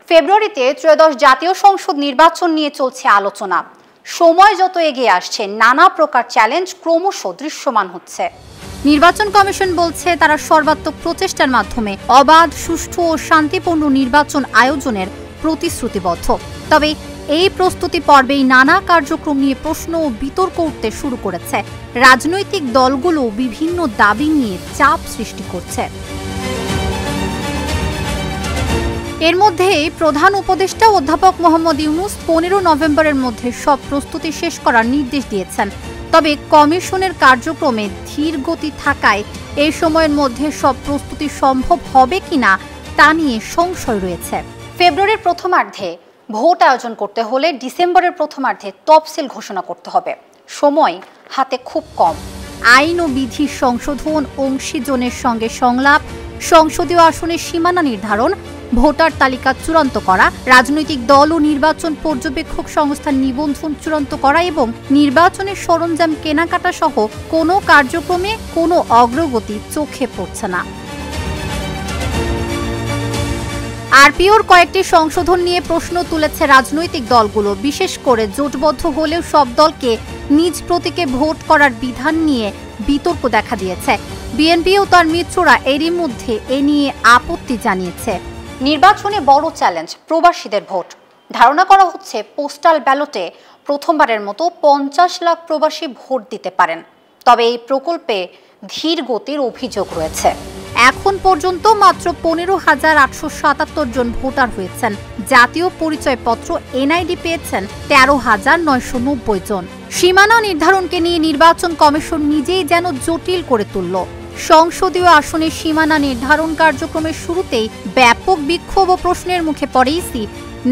ফেব্রুয়ারিতে ত্রয়োদশ জাতীয় সংসদ নির্বাচন নিয়ে চলছে আলোচনা। সময় যত এগিয়ে আসছে, নানা প্রকার চ্যালেঞ্জ ক্রমশ দৃশ্যমান হচ্ছে। নির্বাচন কমিশন বলছে তারা সর্বাত্মক প্রচেষ্টার মাধ্যমে অবাধ, সুষ্ঠু ও শান্তিপূর্ণ নির্বাচন আয়োজনের প্রতিশ্রুতিবদ্ধ। তবে এই প্রস্তুতি পর্বেই নানা কার্যক্রম নিয়ে প্রশ্ন ও বিতর্ক উঠতে শুরু করেছে। রাজনৈতিক দলগুলো বিভিন্ন দাবি নিয়ে চাপ সৃষ্টি করছে। এর মধ্যে প্রধান উপদেষ্টা অধ্যাপক মোহাম্মদ ইউনূস 15 নভেম্বরের মধ্যে সব প্রস্তুতি শেষ করার নির্দেশ দিয়েছেন। তবে কমিশনের কার্যক্রমে ধীর গতি থাকায় এই সময়ের মধ্যে সব প্রস্তুতি সম্ভব হবে কিনা তা নিয়ে সংশয় রয়েছে। ফেব্রুয়ারির প্রথমার্ধে ভোট আয়োজন করতে হলে ডিসেম্বরের প্রথমার্ধে তফসিল ঘোষণা করতে হবে। সময় হাতে খুব কম। আইন ও বিধি সংশোধন, অংশীজনের সঙ্গে সংলাপ, সংসদীয় আসনের সীমানা নির্ধারণ, ভোটার তালিকা চূড়ান্ত করা, রাজনৈতিক দল ও নির্বাচন পর্যবেক্ষক সংস্থার নিবন্ধন চূড়ান্ত করা এবং নির্বাচনের সরঞ্জাম কেনাকাটা সহ কোনো কার্যক্রমে কোনো অগ্রগতি চোখে পড়ছে না। আরপিওর কয়েকটি সংশোধন নিয়ে প্রশ্ন তুলেছে রাজনৈতিক দলগুলো। বিশেষ করে জোটবদ্ধ হলেও সব দলকে নিজ প্রতীকে ভোট করার বিধান নিয়ে বিতর্ক দেখা দিয়েছে। বিএনপি ও তার মিত্ররা এরই মধ্যে এ নিয়ে আপত্তি জানিয়েছে। নির্বাচনে বড় চ্যালেঞ্জ প্রবাসীদের ভোট। ধারণা করা হচ্ছে পোস্টাল ব্যালটে প্রথমবারের মতো 50 লাখ প্রবাসী ভোট দিতে পারেন। তবে এই প্রকল্পে ধীর গতির অভিযোগ রয়েছে। এখন পর্যন্ত মাত্র 15,877 জন ভোটার হয়েছেন। জাতীয় পরিচয়পত্র এনআইডি পেয়েছেন 13,990 জন। সীমানা নির্ধারণকে নিয়ে নির্বাচন কমিশন নিজেই যেন জটিল করে তুলল। সংসদীয় আসনের সীমানা নির্ধারণ কার্যক্রমের শুরুতেই ব্যাপক বিক্ষোভ ও প্রশ্নের মুখে পড়ে ইসি।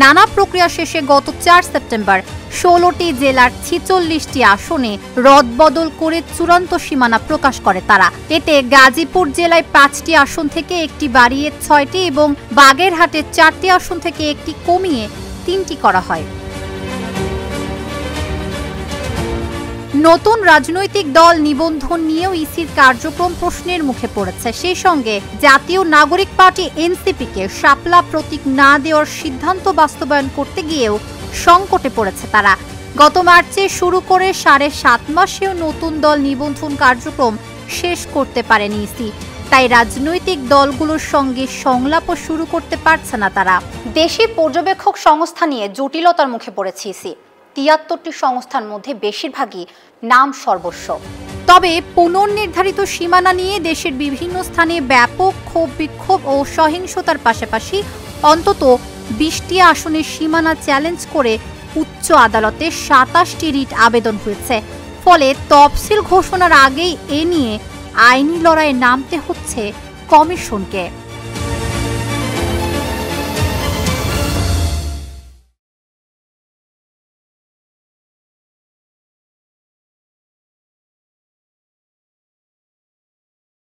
নানা প্রক্রিয়া শেষে গত 4 সেপ্টেম্বর 16টি জেলার 46টি আসনে রদবদল করে চূড়ান্ত সীমানা প্রকাশ করে তারা। এতে গাজীপুর জেলায় 5টি আসন থেকে একটি বাড়িয়ে 6টি এবং বাগেরহাটের 4টি আসন থেকে একটি কমিয়ে 3টি করা হয়। নতুন রাজনৈতিক দল নিবন্ধন নিয়েও ইসির কার্যক্রম প্রশ্নের মুখে পড়েছে। সেই সঙ্গে জাতীয় নাগরিক পার্টি এনসিপিকে শাপলা প্রতীক না দেওয়ার সিদ্ধান্ত বাস্তবায়ন করতে গিয়েও সংকটে পড়েছে তারা। গত মার্চে শুরু করে 7.5 মাসেও নতুন দল নিবন্ধন কার্যক্রম শেষ করতে পারেনি ইসি। তাই রাজনৈতিক দলগুলোর সঙ্গে সংলাপও শুরু করতে পারছে না তারা। দেশি পর্যবেক্ষক সংস্থা নিয়ে জটিলতার মুখে পড়েছে ইসি। 73টি সংস্থার মধ্যে বেশিরভাগই নাম সর্বস্ব। তবে পুনর্নির্ধারিত সীমানা নিয়ে দেশের বিভিন্ন স্থানে ব্যাপক ক্ষোভ বিক্ষোভ ও সহিংসতার পাশাপাশি অন্তত 20টি আসনের সীমানা চ্যালেঞ্জ করে উচ্চ আদালতে 27টি রিট আবেদন হয়েছে। ফলে তফসিল ঘোষণার আগেই এ নিয়ে আইনি লড়াইয়ে নামতে হচ্ছে কমিশনকে।